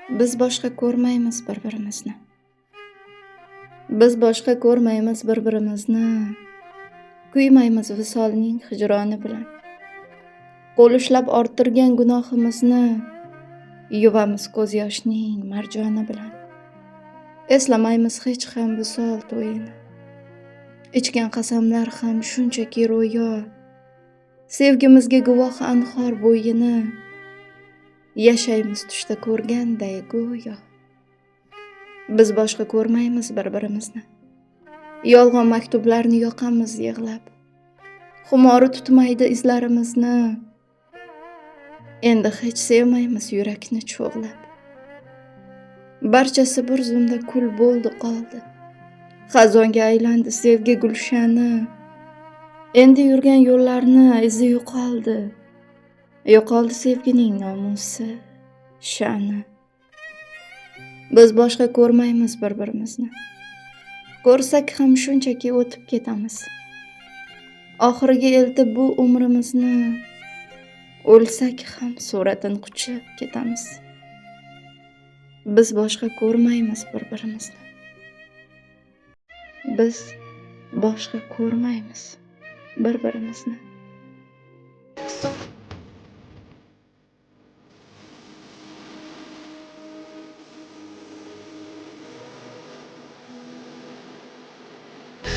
Biz boshqa ko'rmaymiz bir-birimizni. Biz boshqa ko'rmaymiz bir-birimizni. Kuymaymiz visolning hijroni bilan. Qo'l ushlab orttirgan gunohimizni yuvamiz ko'z yoshning marjoni bilan. Eslamaymiz hech ham visol to'yini. Ichgan qasamlar ham shunchaki ro'yo. Sevgimizga guvoh anhor bo'yini. Yashaymiz tushda ko'rganday go'yo. Biz boshqa ko'rmaymiz bir-birimizni. Yolg'on maktublarni yoqamiz yig'lab. Xumori tutmaydi izlarimizni. Endi hech sevmaymiz yurakni cho'g'lab. Barchasi bir zumda kul bo'ldi qoldi. Xazonga aylandi sevgi gulshani. Endi yurgan yo'llarni izi yo'qoldi. Yo'qoldi sevgining nomusi, sha'ni. Biz boshqa ko'rmaymiz bir-birimizni. Ko'rsak ham shunchaki o'tib ketamiz. Oxiriga eltib bu umrimizni, o'lsak ham suratini quchib ketamiz. Biz boshqa ko'rmaymiz bir-birimizni. Biz boshqa ko'rmaymiz bir-birimizni.